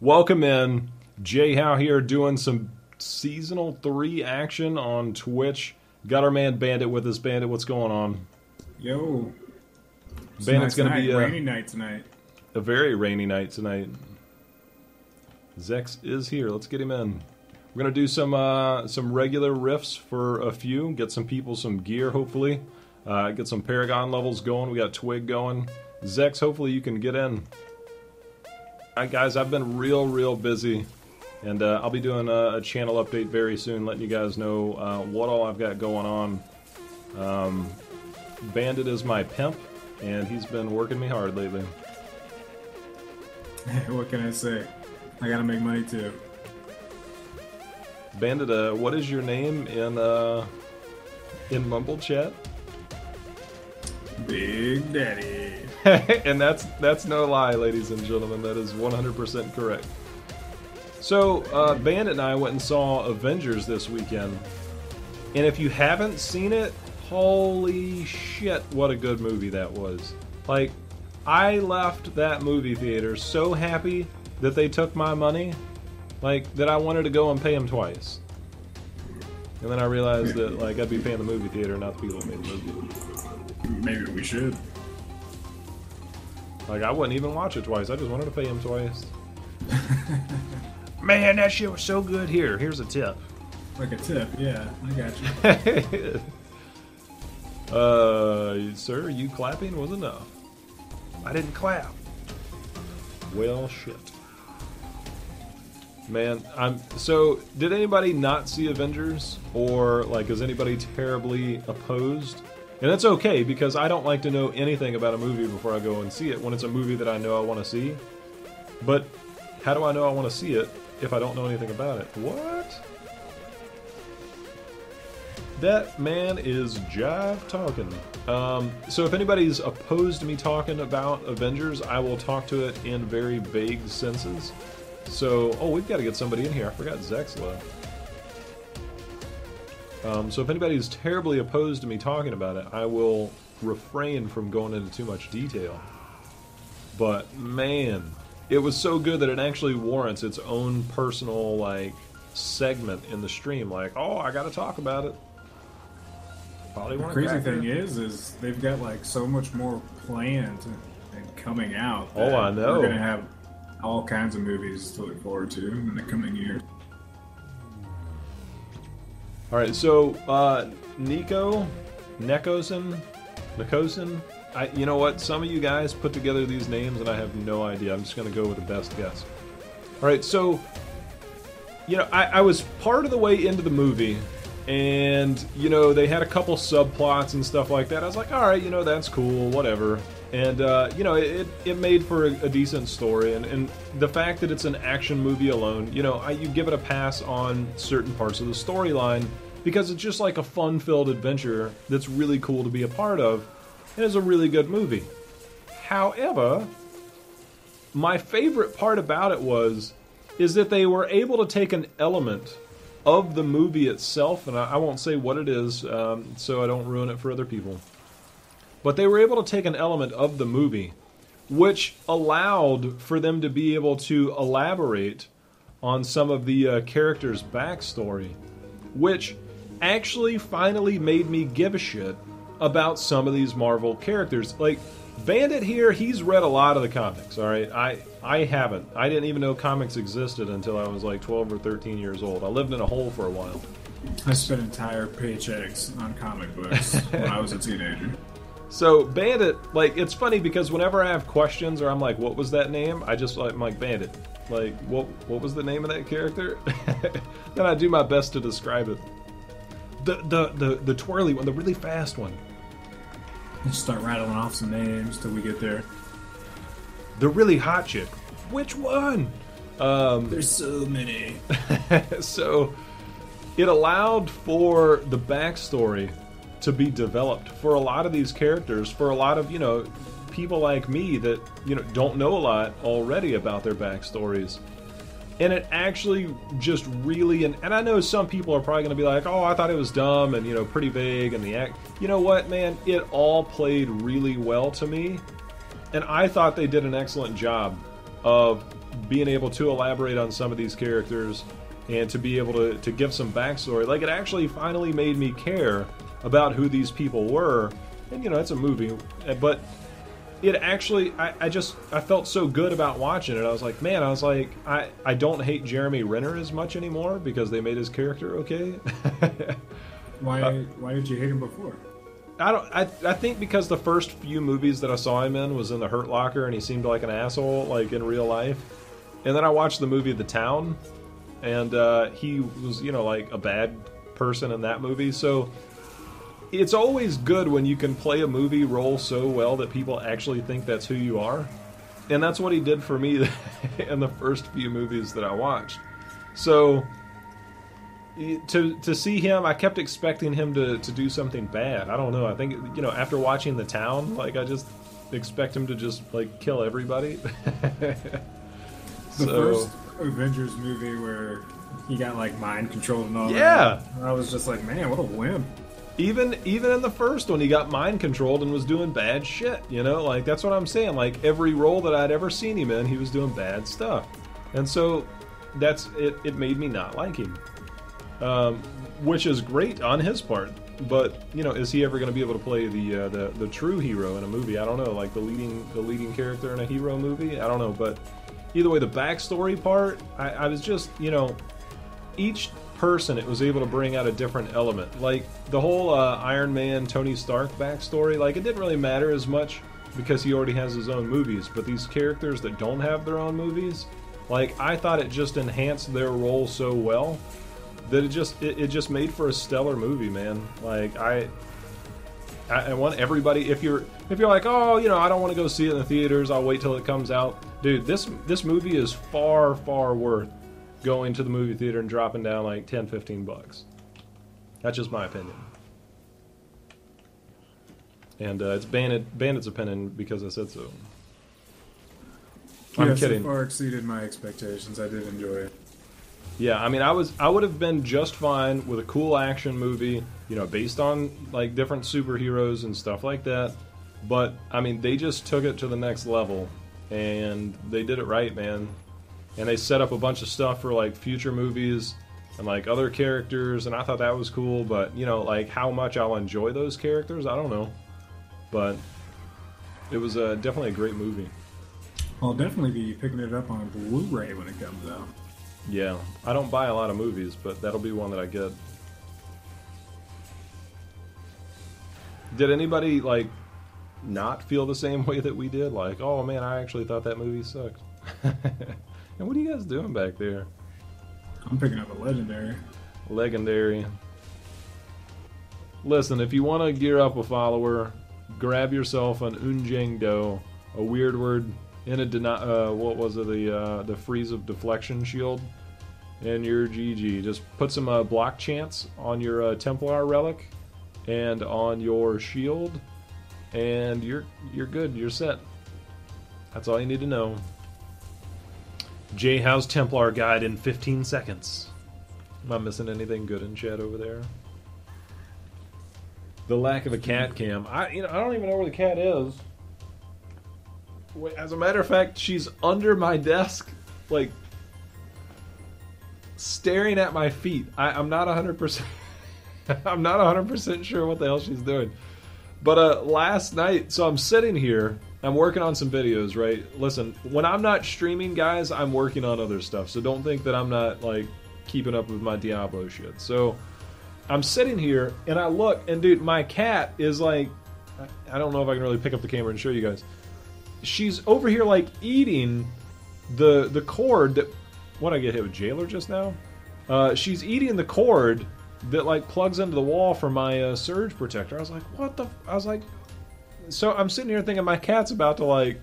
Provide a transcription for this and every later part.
Welcome in. Jhow here doing some Seasonal 3 action on Twitch. Got our man Bandit with us. Bandit, what's going on? Yo. Bandit's going to be a rainy night tonight. A very rainy night tonight. Zex is here. Let's get him in. We're going to do some regular riffs for a few. Get some people some gear, hopefully. Get some Paragon levels going. We got Twig going. Zex, hopefully you can get in. Alright guys, I've been real busy. And I'll be doing a channel update very soon, letting you guys know what all I've got going on. Bandit is my pimp, and he's been working me hard lately. What can I say? I gotta make money too. Bandit, what is your name in Mumble Chat? Big Daddy. And that's no lie, ladies and gentlemen. That is 100% correct. So, Bandit and I went and saw Avengers this weekend. And if you haven't seen it, holy shit, what a good movie that was. Like, I left that movie theater so happy that they took my money, like, that I wanted to go and pay them twice. And then I realized that, like, I'd be paying the movie theater, not the people that made the movie. Maybe we should. Like, I wouldn't even watch it twice. I just wanted to pay them twice. Man, that shit was so good. Here's a tip. Like a tip, yeah. I got you. Sir, you clapping was enough. I didn't clap. Well, shit. Man, so, did anybody not see Avengers? Or, like, is anybody terribly opposed? And that's okay, because I don't like to know anything about a movie before I go and see it, when it's a movie that I know I want to see. But, how do I know I want to see it if I don't know anything about it? What? That man is jive talking. So if anybody's opposed to me talking about Avengers, I will talk to it in very vague senses. So, oh, we've got to get somebody in here. I forgot Zex left. So if anybody's terribly opposed to me talking about it, I will refrain from going into too much detail. But, man, it was so good that it actually warrants its own personal, like, segment in the stream. Like, oh, I gotta talk about it. Probably The crazy thing is they've got, like, so much more planned and coming out. Oh, I know. We're gonna have all kinds of movies to look forward to in the coming years. Alright, so, Nekosin, you know what, some of you guys put together these names and I have no idea. I'm just going to go with the best guess. Alright, so, you know, I was part of the way into the movie, and, you know, they had a couple subplots and stuff like that. I was like, alright, you know, that's cool, whatever. And, you know, it made for a decent story, and the fact that it's an action movie alone, you know, you give it a pass on certain parts of the storyline, because it's just like a fun-filled adventure that's really cool to be a part of, and it's a really good movie. However, my favorite part about it is that they were able to take an element of the movie itself, and I won't say what it is, so I don't ruin it for other people. But they were able to take an element of the movie, which allowed for them to be able to elaborate on some of the characters' backstory, which actually finally made me give a shit about some of these Marvel characters. Like, Bandit here, he's read a lot of the comics, alright? I haven't. I didn't even know comics existed until I was like 12 or 13 years old. I lived in a hole for a while. I spent entire paychecks on comic books when I was a teenager. So, Bandit, like, it's funny because whenever I have questions or I'm like, what was that name? I'm like, Bandit. Like, what was the name of that character? Then I do my best to describe it. The twirly one, the really fast one. Just start rattling off some names till we get there. The really hot chick. Which one? There's so many. So, it allowed for the backstory to be developed for a lot of these characters, for a lot of, you know, people like me that, you know, don't know a lot already about their backstories. And it actually just really, and I know some people are probably going to be like, oh, I thought it was dumb and, you know, pretty vague, and you know what, man, it all played really well to me, and I thought they did an excellent job of being able to elaborate on some of these characters and to be able to give some backstory. Like, it actually finally made me care about who these people were. And, you know, it's a movie, but it actually, I felt so good about watching it. I was like, man, I don't hate Jeremy Renner as much anymore because they made his character okay. Why did you hate him before? I think because the first few movies that I saw him in was in the Hurt Locker, and he seemed like an asshole, like in real life. And then I watched the movie The Town, and he was, you know, like a bad person in that movie. So it's always good when you can play a movie role so well that people actually think that's who you are. And that's what he did for me in the first few movies that I watched. So to see him, I kept expecting him to do something bad. I don't know. I think, you know, after watching The Town, like, I just expect him to just, like, kill everybody. The first Avengers movie where he got, like, mind controlled and all that. I was just like, man, what a wimp. Even in the first one, he got mind controlled and was doing bad shit, you know? Like, that's what I'm saying. Like, every role that I'd ever seen him in, he was doing bad stuff. And so that's it. It made me not like him. Which is great on his part, but, you know, is he ever going to be able to play the true hero in a movie? I don't know, like the leading character in a hero movie. I don't know, but either way, the backstory part, I was just, you know, each person it was able to bring out a different element. Like the whole Iron Man Tony Stark backstory, like, it didn't really matter as much because he already has his own movies. But these characters that don't have their own movies, like, I thought it just enhanced their role so well that it just made for a stellar movie, man. Like, I want everybody, if you're like, oh, you know, I don't want to go see it in the theaters, I'll wait till it comes out. Dude, this movie is far, far worth going to the movie theater and dropping down like $10-15. That's just my opinion. And it's Bandit's opinion because I said so. I'm kidding. It far exceeded my expectations. I did enjoy it. Yeah, I mean, I would have been just fine with a cool action movie, you know, based on, like, different superheroes and stuff like that. But, I mean, they just took it to the next level, and they did it right, man. And they set up a bunch of stuff for, like, future movies and, like, other characters, and I thought that was cool. But, you know, like, how much I'll enjoy those characters, I don't know. But it was definitely a great movie. I'll definitely be picking it up on Blu-ray when it comes out. Yeah, I don't buy a lot of movies, but that'll be one that I get. Did anybody, like, not feel the same way that we did? Like, oh man, I actually thought that movie sucked. And what are you guys doing back there? I'm picking up a Legendary. Legendary. Listen, if you want to gear up a follower, grab yourself an Unjang Do, a weird word in a what was it, the freeze of deflection shield, and your GG. Just put some block chance on your Templar relic and on your shield, and you're good. You're set. That's all you need to know. Jhow's Templar guide in 15 seconds. Am I missing anything good in chat over there? The lack of a cat cam. I don't even know where the cat is. Wait, as a matter of fact, she's under my desk, like, staring at my feet. I'm not 100%. I'm not 100% sure what the hell she's doing. But last night, so I'm sitting here. I'm working on some videos, right? Listen, when I'm not streaming, guys, I'm working on other stuff. So don't think that I'm not, like, keeping up with my Diablo shit. So I'm sitting here, and I look, and dude, my cat is like, I don't know if I can really pick up the camera and show you guys. She's over here, like, eating the cord that... What, I get hit with Jailer just now? She's eating the cord that, like, plugs into the wall for my surge protector. I was like, what the... I was like... So I'm sitting here thinking my cat's about to, like,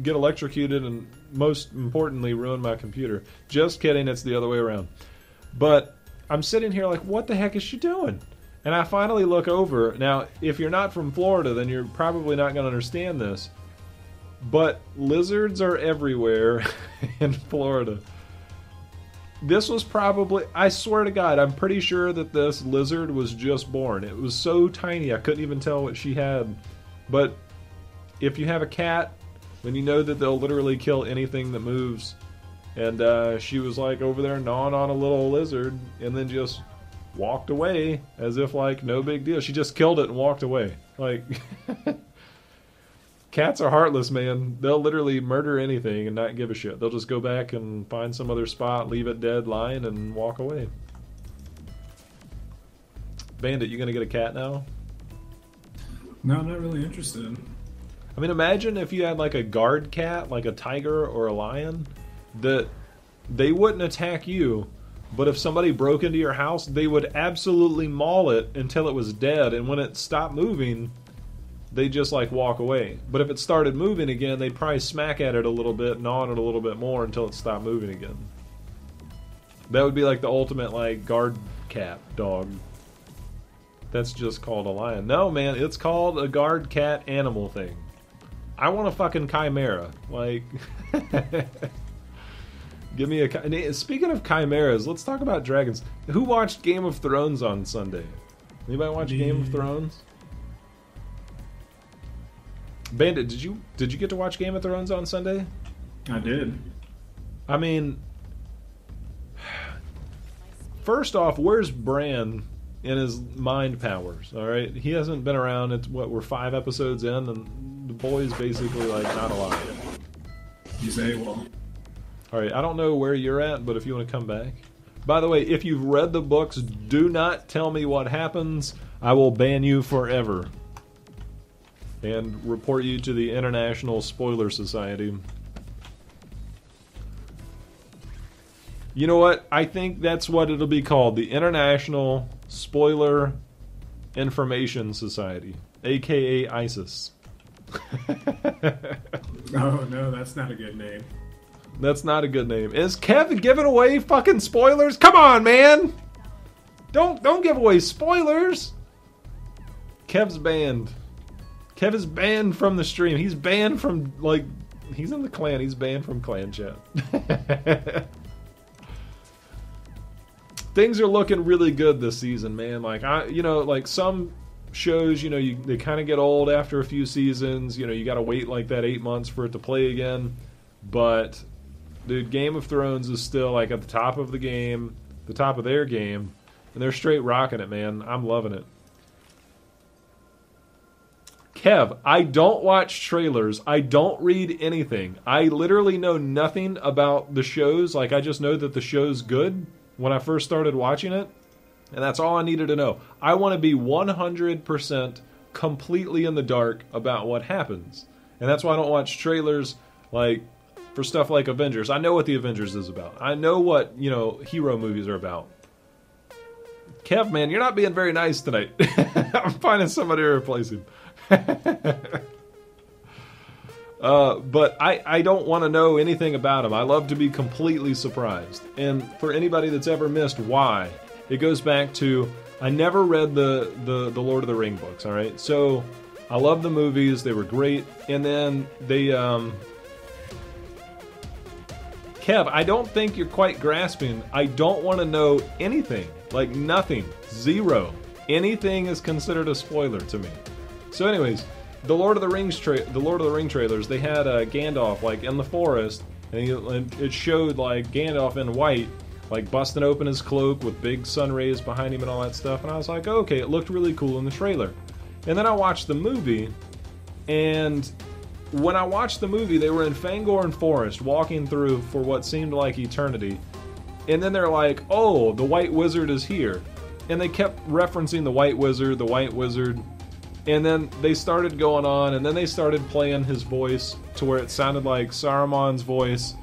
get electrocuted and, most importantly, ruin my computer. Just kidding, it's the other way around. But I'm sitting here like, what the heck is she doing? And I finally look over. Now, if you're not from Florida, then you're probably not going to understand this. But lizards are everywhere in Florida. This was probably, I swear to God, I'm pretty sure that this lizard was just born. It was so tiny, I couldn't even tell what she had. But if you have a cat, then you know that they'll literally kill anything that moves. And she was like over there gnawing on a little lizard and then just walked away as if like no big deal. She just killed it and walked away. Like, cats are heartless, man. They'll literally murder anything and not give a shit. They'll just go back and find some other spot, leave it dead lying, and walk away. Bandit, you gonna get a cat now? No, I'm not really interested. I mean, imagine if you had like a guard cat, like a tiger or a lion, that they wouldn't attack you, but if somebody broke into your house, they would absolutely maul it until it was dead, and when it stopped moving, they just like walk away. But if it started moving again, they'd probably smack at it a little bit, gnaw on it a little bit more until it stopped moving again. That would be like the ultimate like guard cat dog. That's just called a lion. No, man, it's called a guard cat animal thing. I want a fucking chimera. Like, give me a... Speaking of chimeras, let's talk about dragons. Who watched Game of Thrones on Sunday? Anybody watch Game of Thrones? Bandit, did you get to watch Game of Thrones on Sunday? I did. I mean, first off, where's Bran in his mind powers? All right, he hasn't been around. It's what, we're 5 episodes in, and the boy's basically like not alive yet. He's AWOL. All right, I don't know where you're at, but if you want to come back. By the way, if you've read the books, do not tell me what happens. I will ban you forever and report you to the International Spoiler Society. You know what? I think that's what it'll be called. The International Spoiler Information Society. A.K.A. ISIS. Oh, no, that's not a good name. That's not a good name. Is Kev giving away fucking spoilers? Come on, man! Don't give away spoilers! Kev's banned. Kev is banned from the stream. He's banned from, like... He's in the clan. He's banned from clan chat. Things are looking really good this season, man. Like, like some shows, they kind of get old after a few seasons. You got to wait like that 8 months for it to play again. But, dude, Game of Thrones is still like at the top of the game, the top of their game, and they're straight rocking it, man. I'm loving it. Kev, I don't watch trailers. I don't read anything. I literally know nothing about the shows. Like, I just know that the show's good when I first started watching it, and that's all I needed to know. I want to be 100% completely in the dark about what happens. And that's why I don't watch trailers, like, for stuff like Avengers. I know what the Avengers is about. I know what, hero movies are about. Kev, man, you're not being very nice tonight. I'm finding somebody to replace him. But I don't want to know anything about him. I love to be completely surprised. And for anybody that's ever missed why, it goes back to I never read the Lord of the Ring books, alright? So I love the movies, they were great, and then they Kev, I don't think you're quite grasping. I don't want to know anything. Like nothing. Zero. Anything is considered a spoiler to me. So anyways, the Lord of the Ring trailers, they had Gandalf like in the forest, and it showed like Gandalf in white, like busting open his cloak with big sun rays behind him and all that stuff. And I was like, okay, it looked really cool in the trailer. And then I watched the movie, and when I watched the movie, they were in Fangorn Forest, walking through for what seemed like eternity. And then they're like, oh, the White Wizard is here. And they kept referencing the White Wizard. And then they started going on, and then they started playing his voice to where it sounded like Saruman's voice.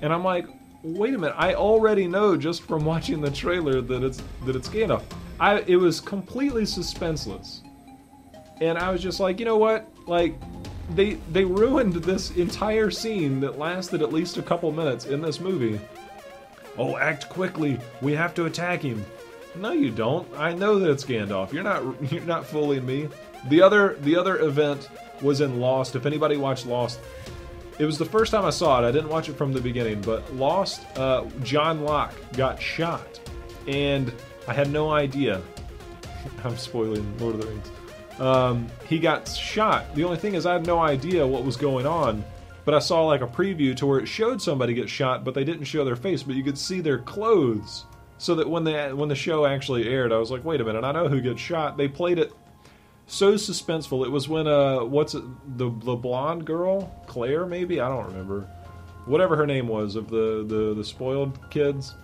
And I'm like, wait a minute, I already know just from watching the trailer that it's Gandalf. It was completely suspenseless. And I was just like, you know what? Like, they ruined this entire scene that lasted at least a couple minutes in this movie. Oh, act quickly. We have to attack him. No, you don't. I know that it's Gandalf. You're not fooling me. The other event was in Lost. If anybody watched Lost, it was the first time I saw it. I didn't watch it from the beginning, but Lost, John Locke got shot, and I had no idea. I'm spoiling Lord of the Rings. He got shot. The only thing is I had no idea what was going on, but but I saw like a preview to where it showed somebody get shot, but they didn't show their face, but you could see their clothes. So that when the show actually aired, I was like, wait a minute, I know who gets shot. They played it so suspenseful. It was when the blonde girl, Claire maybe, I don't remember, whatever her name was, of the spoiled kids,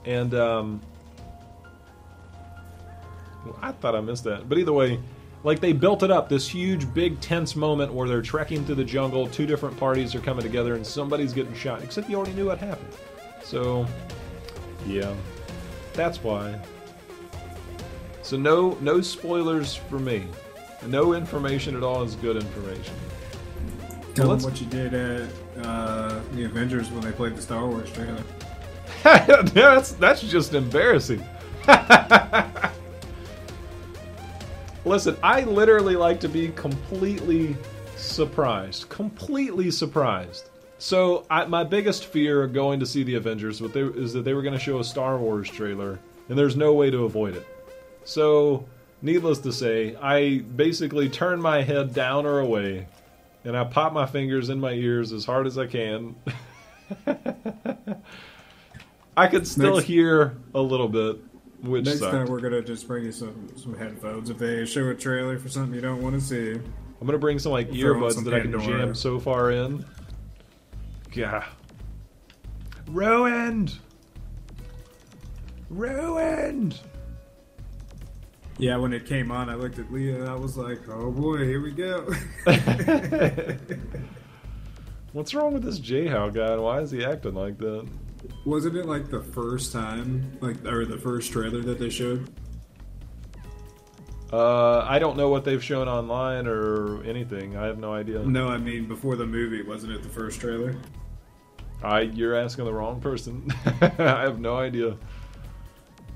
and I thought I missed that, but either way, like they built it up, this huge, big, tense moment where they're trekking through the jungle, two different parties are coming together, and somebody's getting shot, except you already knew what happened. So, yeah, that's why. So no spoilers for me. No information at all is good information. Tell them what you did at the Avengers when they played the Star Wars trailer. That's just embarrassing. Listen, I literally like to be completely surprised. Completely surprised. So, my biggest fear going to see the Avengers is that they were going to show a Star Wars trailer, and there's no way to avoid it. So, needless to say, I basically turn my head down or away, and I pop my fingers in my ears as hard as I can. I could still hear a little bit, which next sucked. time we're gonna just bring you some headphones if they show a trailer for something you don't want to see. I'm gonna bring some like earbuds that I can jam so far in. Yeah. Ruined! Ruined! Yeah, when it came on, I looked at Leah and I was like, oh boy, here we go. What's wrong with this Jhow guy and why is he acting like that? Wasn't it like the first time, or the first trailer that they showed? I don't know what they've shown online or anything. I have no idea. No, I mean before the movie, wasn't it the first trailer? You're asking the wrong person. I have no idea.